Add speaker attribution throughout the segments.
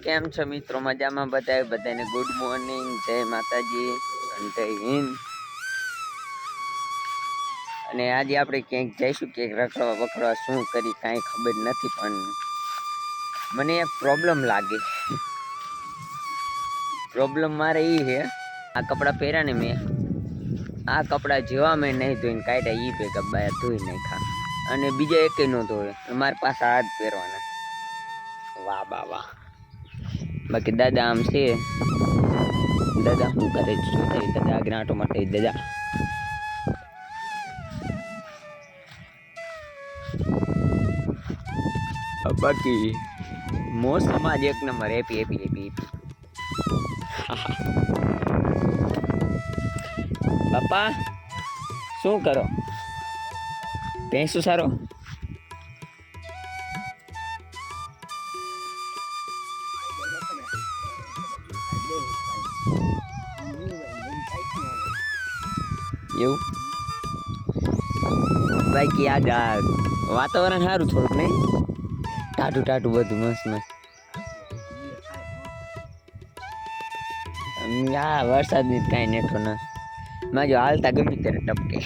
Speaker 1: કેમ છો મિત્રો? મજામાં બધા? બધાને ગુડ મોર્નિંગ, જય માતાજી અને જય હિન્દ. અને આજે આપણે ક્યાંક જઈશું, ક્યાંક રખડવા બખડવા, શું કરી કાંઈ ખબર નથી. પણ મને એક પ્રોબ્લેમ લાગે. પ્રોબ્લેમ મારે એ છે, આ કપડાં પહેર્યા ને મેં, આ કપડાં જેવા મેં નહીં ધોઈને કાઢ્યા એ ભેગા બાયા ધોઈ નાખ્યા, અને બીજા એકે ન ધોવે. મારી પાસે હાથ પહેરવાના. વાહ બા વાહ. બાકી દાદા આમ છે, દાદા શું કરે? શું થાય દાદા? આગળ આટો માટે દાદા બાકી મોસમ આજ એક number. Happy happy happy happy. બાપા શું કરો? ભેંસું સારો? એવું બાકી આજ વાતાવરણ સારું થોડુંક નહીં? ટાઢું ટાઢું બધું મસ્ત મસ્ત. આ વરસાદ ની કઈ નેઠો ના માં જો હાલતા ગમે ત્યારે ટપકે.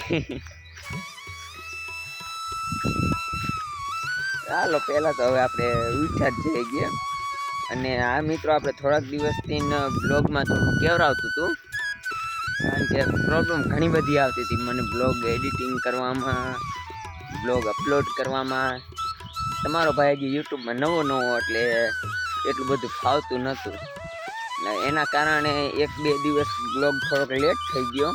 Speaker 1: ચાલો પેલા તો હવે આપણે ઉઠ્યા જ જઈ ગયા. અને આ મિત્રો આપણે થોડાક દિવસથી બ્લોગમાં થોડું કેવરાવતું હતું, કારણ કે પ્રોબ્લેમ ઘણી બધી આવતી હતી મને બ્લોગ એડિટિંગ કરવામાં, બ્લોગ અપલોડ કરવામાં. તમારો ભાઈ હજી યુટ્યુબમાં નવો એટલે એટલું બધું ફાવતું નહોતું. એના કારણે 1-2 દિવસ બ્લોગ થોડોક લેટ થઈ ગયો.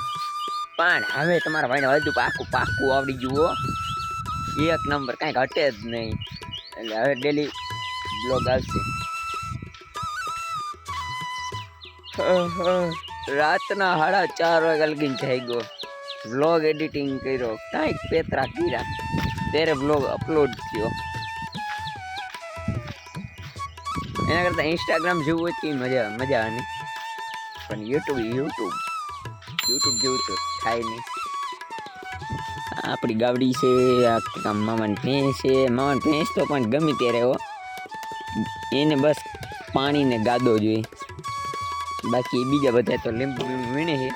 Speaker 1: પણ હવે તમારા ભાઈને બધું પાકું આવડી ગયું. એક નંબર, કાંઈક હટે જ નહીં. એટલે હવે ડેલી બ્લોગ આવશે. રાતના 4:30 વાગ્યા લગીને થઈ ગયો. બ્લોગ એડિટિંગ કર્યો, કાંઈક પેતરા કર્યા, ત્યારે બ્લોગ અપલોડ થયો. એના કરતા ઇન્સ્ટાગ્રામ જેવું હોય તો મજા આવે. પણ યુટ્યુબ જેવું તો થાય નહીં. આપણી ગાવડી છે, આ મામાની ભેંસ છે. મામાની ભેંસ તો પણ ગમે ત્યારે એને બસ પાણી ને ગાદો જોઈએ. બાકી બીજા બધા તો લીંબુ વીણે છે.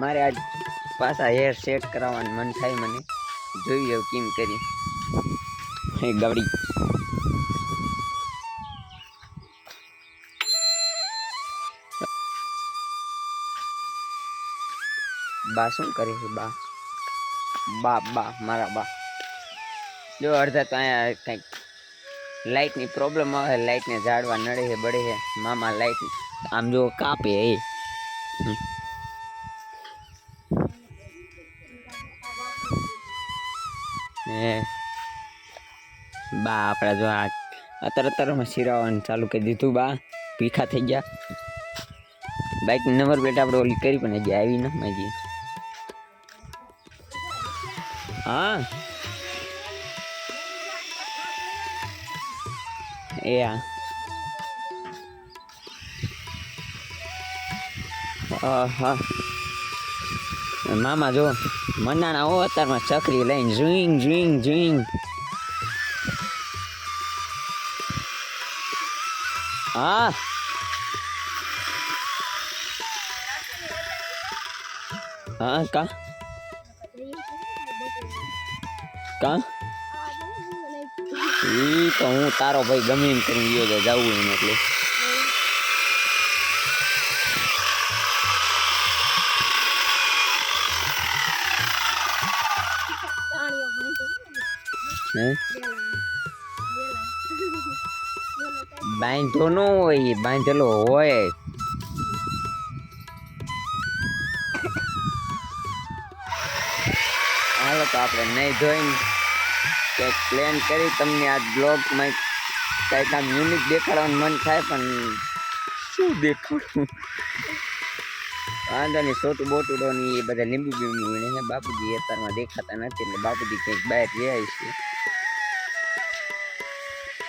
Speaker 1: મારે આજ પાછા હેર સેટ કરાવવાનું મન થાય મને. જોઈએ કેમ કરી. હે ગાવડી બા શું કરે છે? બા મારા બા જો અડધા તો અહીંયા કંઈક લાઇટની પ્રોબ્લેમ આવે, લાઇટને ઝાડવા નડે છે, બળે છે. મામા લાઇટ આમ જો કાપે બા આપણા જો અત્યારમાં સિરાવાનું ચાલુ કરી દીધું. બા ભીખા થઈ ગયા. બાઇકની નંબર પ્લેટ આપણે ઓલી કરી પણ હજી આવી ન હજી. હા હા મામા જો મનાણા હો અત્યારમાં ચકરી લઈને ઝુઈંગ. હા કા ઈ તો હું તારો ભાઈ ગમે એમ કરીને ગયો જવું એને એટલે. બાંધો ન હોય, બાંધેલો હોય. હાલો તો આપણે નહીં જોઈને કંઈક પ્લાન કરી તમને આ બ્લોગમાં કંઈક આમ યુનિક દેખાડવાનું મન થાય, પણ શું દેખાડવું? વાંધો નહીં, છોટું બોટુડો ની એ બધા લીંબુ વીણે છે. બાપુજી અત્યારમાં દેખાતા નથી, એટલે બાપુજી કંઈક બહાર જાય છે.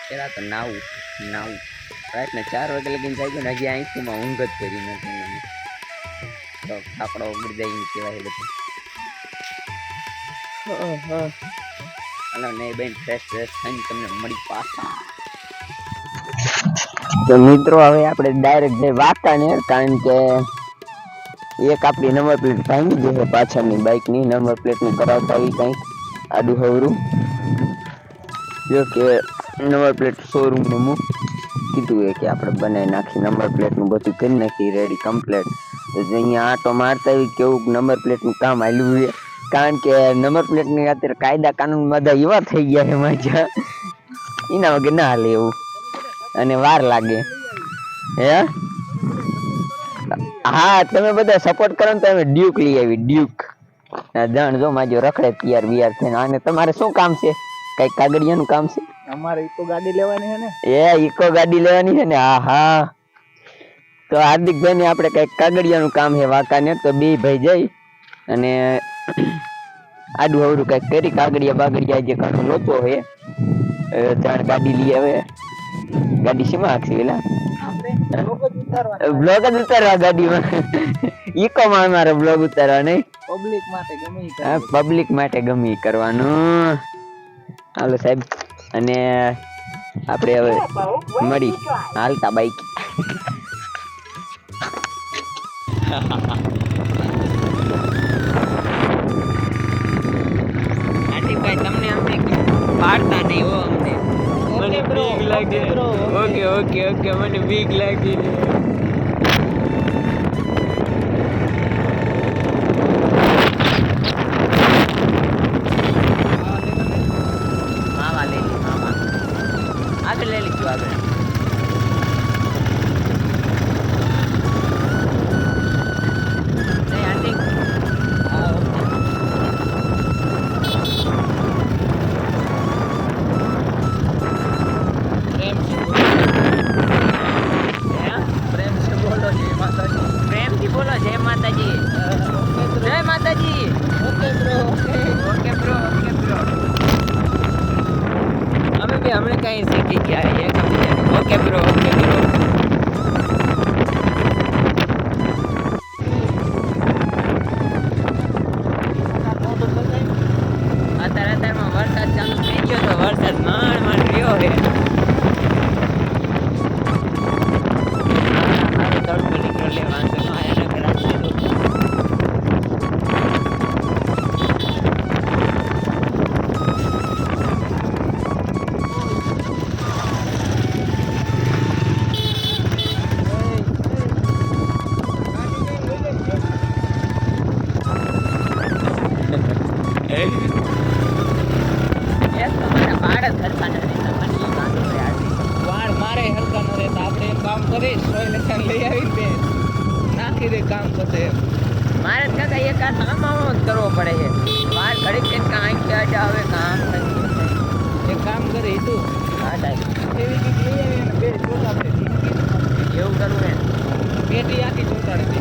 Speaker 1: પેલા તો નાવું રાતના 4 વાગે લગીને જાય ગયો ને હજી આંખમાં ઊંઘ જ કરી નથી મને. તો આપણો ઉગડી જાય એમ કહેવાય બધું. હાલો નહીં બેન ફ્રેશ થઈને તમને મળી પાછા. તો મિત્રો હવે આપણે ડાયરેક્ટ જઈ વાંકાનેર, કારણ કે એક આપણી નંબર પ્લેટ ભાંગી ગઈ છે પાછળની બાઇકની નંબર પ્લેટની કરાવતા આવી કંઈક આડું હવરું. જો કે નંબર પ્લેટ શોરૂમને મૂક કીધું એ કે આપણે બનાવી નાખી નંબર પ્લેટનું બધું કરી નાખી રેડી કમ્પ્લેટ. તો અહીંયા આટો મારતા આવી કેવું નંબર પ્લેટનું કામ હાલ્યું છે, કારણ કે નંબર પ્લેટની અત્યારે કાયદા કાનૂન બધા એવા થઈ ગયા છે મજા એના વગર ના હાલે એવું અને વાર લાગે હે. હા તમે બધા સપોર્ટ કરો ને તો અમે ડ્યુક લઈ આવી ડ્યુક. જણ જો માજો રખડે પિયાર બિયાર થઈને. અને તમારે શું કામ છે? કઈ કાગળિયાનું કામ છે?
Speaker 2: અમારે ઇકો ગાડી લેવાની છે ને.
Speaker 1: ઇકો ગાડી લેવાની છે ને. હા તો હાર્દિકભાઈ ને આપણે કઈક કાગળિયાનું કામ છે વાંકાનેર, તો બે ભાઈ જઈ અને આડું અવડું કઈક કરી કાગળિયા બાગળિયા જે કાંઈ લોચો હોય જાણ ગાડી લઈ આવે. ગાડી શેમાં હાકશે પેલા બ્લોગ જ ઉતારવા ગાડીમાં ઇકો માં અમારે બ્લોગ ઉતારવા નહીં, પબ્લિક માટે ગમે કરવાનું. હાલો સાહેબ, અને આપણે હવે મળી હાલતા બાઈક. આટીભાઈ તમને અમને પાડતા નહીં હો, અમને મને બીક લાગે. ઓકે ઓકે ઓકે મને બીક લાગી. માવા લઈ લી માવા આગળ લઈ લીધું આગળ. પ્રેમથી બોલો જય માતાજી. જય માતાજી. Okay bro okay bro okay bro. અમે બી હમણાં કઈ શીખી ગયા એક ઓકે બ્રો ઓકે બ્રો. અત્યારમાં વરસાદ ચાલુ થઈ ગયો તો વરસાદ માંડ માંડ રહ્યો છે. તડકો નીકળ્યો લે વાંધો ન આયા નકર રાખી દો. મારે કાકા એક આ સામાનો જ કરવો પડે છે. વાર ઘડીક કે કાંઈ ક્યાં જાવે કામ
Speaker 2: એક કામ કરે તું
Speaker 1: હા સાહેબ
Speaker 2: એવી કઈક લઈ આવી ને બે ચોટાડે
Speaker 1: એવું કરવું ને
Speaker 2: પેટી આખી ચોટાડી દે.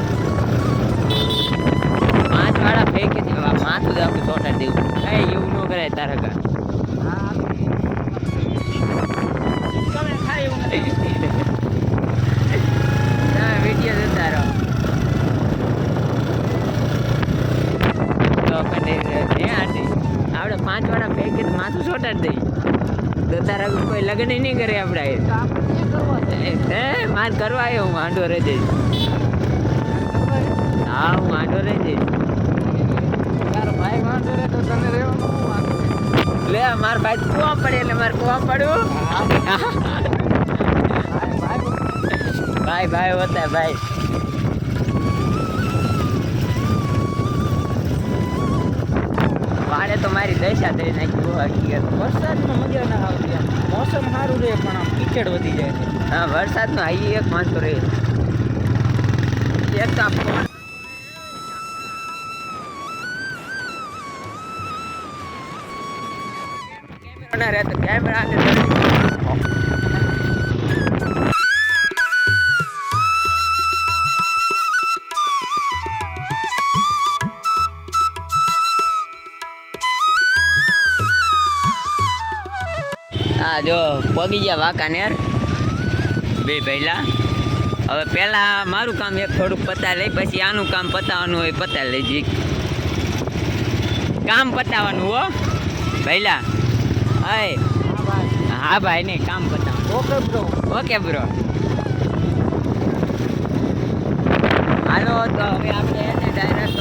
Speaker 1: 5 વાળા ફેંકે છે માથું જ આખું ચોટાડી દેવું. કઈ એવું ન કરાય તારા કા. વિડીયો જોતા રહો. આપણે 5 વાળા ફેંકે માથું ચોટાડી દઈ તો તારા કોઈ લગ્ન નહીં કરે. આપણે માર કરવા આવ્યો હું આંડો રહી જઈશ. હા હું આંડો રહી જઈશ.
Speaker 2: તારો ભાઈ વાંધો રહે તો તને રહેવાનું
Speaker 1: લે માર ભાઈ કુવા પડે એટલે મારે કુવા પડવું. ભાઈ ભાઈ હોતા ભાઈ. વાડે તો મારી દશા થઈ નાખી.
Speaker 2: વરસાદમાં મજા ના આવતી. મોસમ સારું રહે પણ આમ કીચડ વધી જાય છે.
Speaker 1: હા વરસાદનો અહીં એક વાંધો રહે. એક તો કેમેરા રહે તો કેમેરા હા જો પગી ગયા વાંકાનેર બે પહેલા. હવે પહેલા મારું કામ એક થોડુંક પતા લઈ, પછી આનું કામ પતાવવાનું હોય પતા લઈ જઈ. કામ પતાવવાનું હો પહેલા હાય
Speaker 2: હા ભાઈ.
Speaker 1: હા ભાઈ ને કામ બતાવો.
Speaker 2: Okay bro.
Speaker 1: Okay bro. હાલો તો હવે આપણે એને ડાયરેક્ટ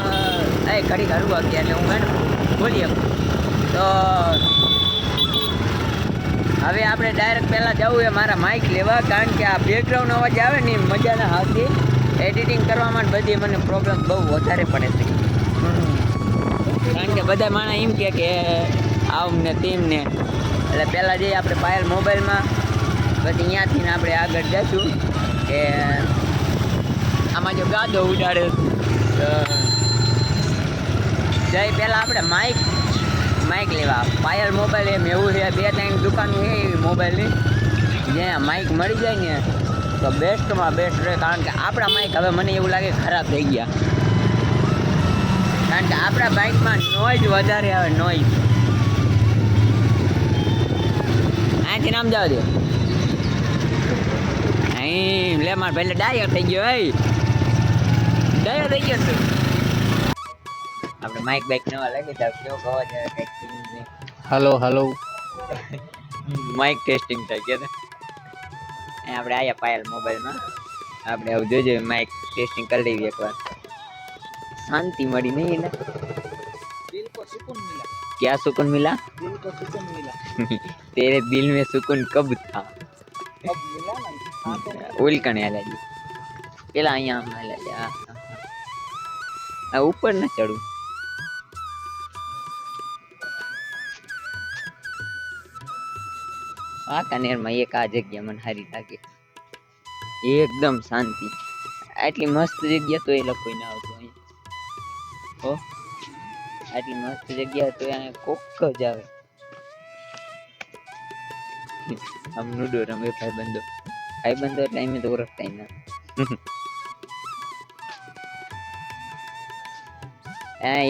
Speaker 1: ઘડી ઘરું વાગી એટલે હું એને બોલી શકું તો હવે આપણે ડાયરેક્ટ પહેલાં જવું એ મારા માઇક લેવા, કારણ કે આ બેકગ્રાઉન્ડ અવાજ આવે ને એ મજા ના આવતી. એડિટિંગ કરવામાં બધી મને પ્રોબ્લેમ બહુ વધારે પડે છે, કારણ કે બધા માણસ એમ કે આમ ને તેમ ને. એટલે પહેલાં જઈએ આપણે પાયલ મોબાઈલમાં, પછી અહીંયાથી ને આપણે આગળ જઈશું કે આમાં જો ગાડો ઉડાડે તો જઈ પહેલાં આપણે માઇક લેવા. પાયલ મોબાઈલ એમ એવું છે, 2-3 દુકાનો છે એવી મોબાઈલની, જ્યાં માઇક મળી જાય ને તો બેસ્ટમાં બેસ્ટ રહે. કારણ કે આપણા માઇક હવે મને એવું લાગે ખરાબ થઈ ગયા, કારણ કે આપણા બાઇકમાં નોઈઝ વધારે આવે, નોઈઝ. અહીંથી નામ જાવ દે. અહીં લે માર પહેલે ડાયર થઈ ગયો, ડાયર થઈ ગયો તું. આપણે માઇક બાઇક નવા લાગી જાવ, કેવો અવાજ આવે કંઈક નહીં.
Speaker 2: Hello hello.
Speaker 1: માઇક ટેસ્ટિંગ થાય કે આપણે આયા પાયલ મોબાઈલમાં આપણે આવું જોજો, માઇક ટેસ્ટિંગ કરી લઈએ એકવાર. शांति मड़ी नहीं है ना,
Speaker 2: दिल को सुकून मिला.
Speaker 1: क्या सुकून मिला?
Speaker 2: दिल को सुकून मिला.
Speaker 1: तेरे दिल में सुकून कब था?
Speaker 2: अब मिला ना. हाँ तो
Speaker 1: ઉલકણ હાલે છે પેલા અહીંયા આમ હાલે છે. આ ઉપર ન ચડું. આ કનેરમાં એક આ જગ્યા મને સારી લાગે, એકદમ શાંતિ. આટલી મસ્ત જગ્યા તો એ લોકો ના આવતું અહીંયા. હો આટલી મસ્ત જગ્યા તો અહીંયા કોક જ આવે. આમ લુડો રમે ભાઈબંધો એટલે એમ તો ઓળખતા ના.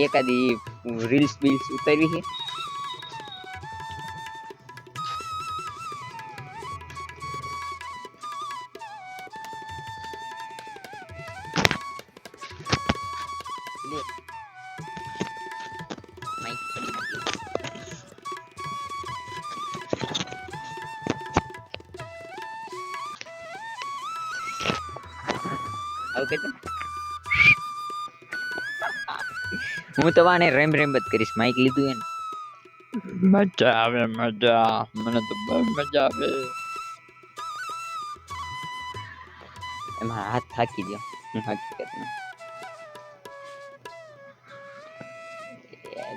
Speaker 1: એકાદી રીલ્સ બીલ્સ ઉતારવી છે. હું તો વાને રેમ જ કરીશ. માઇક લીધું એને
Speaker 2: મજા આવે, મજા. મને તો બહુ મજા આવે.
Speaker 1: એમાં હાથ થાકી ગયો હકીકતમાં.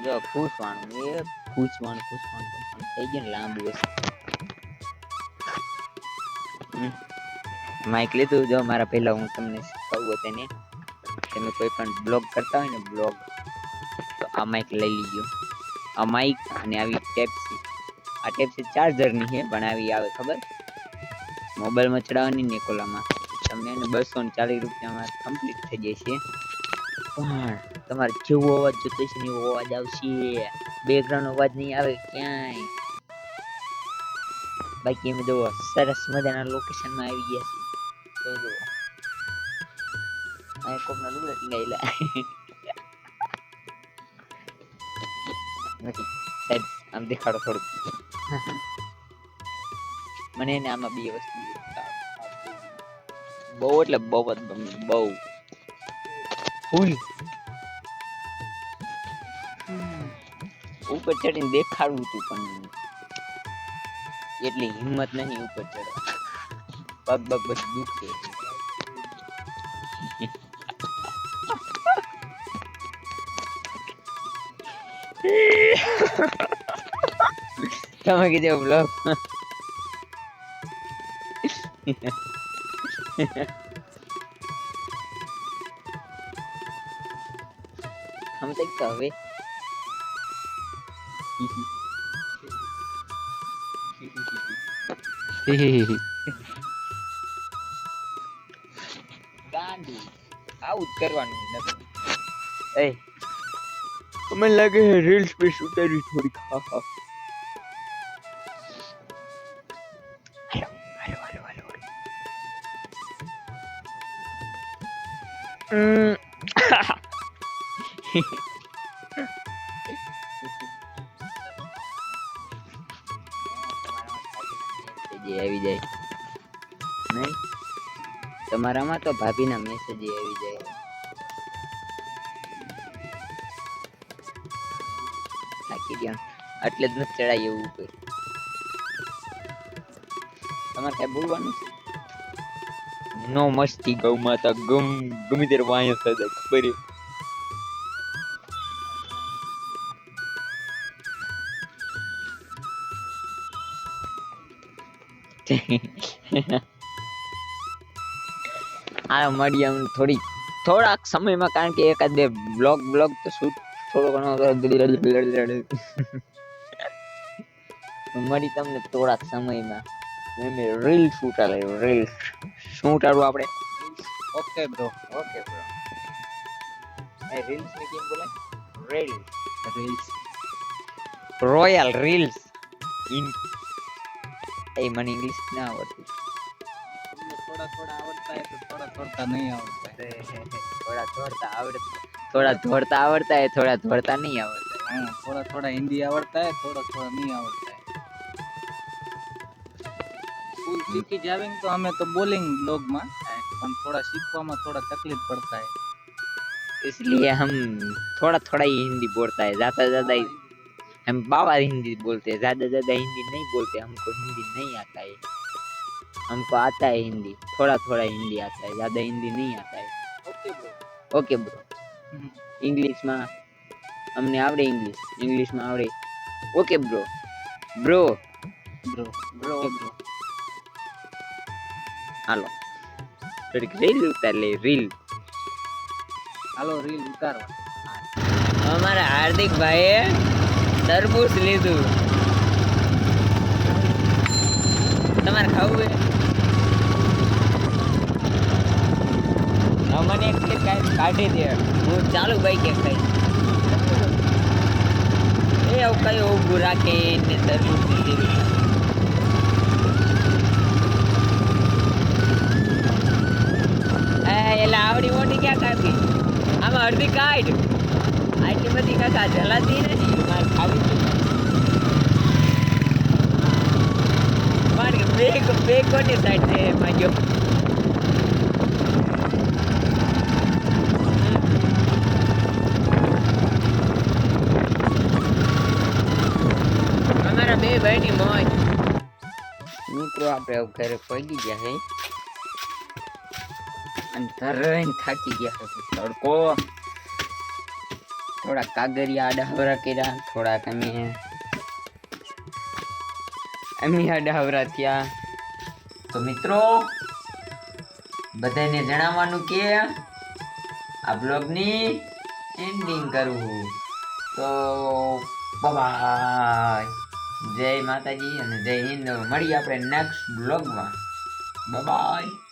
Speaker 1: જો ખુશવાણું થઈ ગયું ને લાંબુ હશે. માઇક લીધું. જો મારા પહેલા હું તમને કહું તેને, તમે કોઈ પણ બ્લોગ કરતા હોય ને બ્લોગ, તો આ માઇક લઈ લીજો. આ માઇક અને આવી ટેપ્સી, આ ટેપ્સી ચાર્જરની છે પણ આવી આવે ખબર, મોબાઈલમાં ચડાવવાની ને કોલામાં તમને એને 240 રૂપિયામાં કમ્પ્લીટ થઈ જાય છે. પણ તમારે જેવો અવાજ જોતો છે ને એવો અવાજ આવશે, બેકગ્રાઉન્ડ અવાજ નહીં આવે ક્યાંય. બાકી અમે જો સરસ મજાના લોકેશનમાં આવી ગયા છીએ. તો જો આ કોકના લુગડા ટીંગાયેલા નથી સાહેબ, આમ દેખાડો થોડુંક. મને એને આમાં બે વસ્તુ બહુ એટલે બહુ જ ગમે, બહુ ફૂલ. ઉપર ચડીને દેખાડવું તું પણ એટલી હિંમત નહીં ઉપર ચડવા. પગ બધું દુખે. તમે કીધું બ્લોગ हम तक कहवे ગાંડી આવું જ કરવાનું નથી. એ મને લાગે છે રીલ્સ પે ઉતારવી થોડીક. હા હા આવી જાય નહીં તમારામાં તો ભાભીના મેસેજ આવી જાય થાકી ગયા એટલે જ નથી ચડાય એવું કોઈ તમારે કઈ બોલવાનું છે નો મસ્તી ગૌ માતા ગમે ત્યારે વાંય થતા ખબર આ મળી આમ થોડાક સમયમાં કારણ કે એકાદ બે બ્લોગ તો શૂટ થોડો ઘણો મળી તમને થોડાક સમયમાં મેં રીલ શૂટ આલ્યો રીલ શું ઉતારવું આપણે
Speaker 2: ઓકે બ્રો
Speaker 1: એ રીલ્સ ને કેમ બોલે રીલ
Speaker 2: રીલ્સ
Speaker 1: રોયલ રીલ્સ ઇન એ મને ઇંગ્લિશ ના આવડતું
Speaker 2: થોડા આવડતા है तो થોડા नहीं આવડતા
Speaker 1: થોડા દોડતા આવડતા है થોડા દોડતા नहीं आवड़ता है
Speaker 2: हाँ थोड़ा हिंदी आवड़ता है थोड़ा नहीं आवड़ता है स्कूल सीखी जावेंगे तो हमें तो बोलेंगे ब्लॉग में પણ થોડા सीखવામાં थोड़ा तकलीफ पड़ता है
Speaker 1: इसलिए हम थोड़ा ही हिंदी बोलता है ज्यादा ही हम बाबा हिंदी बोलते हैं ज्यादा हिंदी नहीं बोलते हमको हिंदी नहीं आता है हमको आता है हिंदी थोड़ा हिंदी आता है ज्यादा हिंदी नहीं आता है ओके ब्रो इंग्लिश में हमने आवड़े इंग्लिश में आवड़े okay bro bro
Speaker 2: bro
Speaker 1: bro हालो रील उतार ले रील
Speaker 2: હાલો રીલ ઉતારવા
Speaker 1: हमारा हार्दिक भाई तरबूज લીધું તમારે ખાવું હે મને એક ક્લિપ કાઢી દે હું ચાલુ બાઈક એક ખાઈ એ આવું કઈ ઊભું રાખે ને તરબૂચ લીધું એલા આવડી મોટી ક્યાં કાઢી આમાં અડધી કાઢ આટલી બધી કાકા જલાતી નથી મારે ખાવી મારે બે કોટી સાઈડ છે એમાં જો અમારા બે ભાઈની મોજ મિત્રો આપણે ઘરે પહોંચી ગયા હે અને ધરાઈને થાકી ગયા છે તડકો થોડા કાગરિયા આડાવરા કર્યા થોડાક અમે આડાવરા થયા તો મિત્રો બધાને જણાવવાનું કે આ બ્લોગની એન્ડિંગ કરવું તો બાય જય માતાજી અને જય હિન્દ મળીએ આપણે નેક્સ્ટ બ્લોગમાં બાય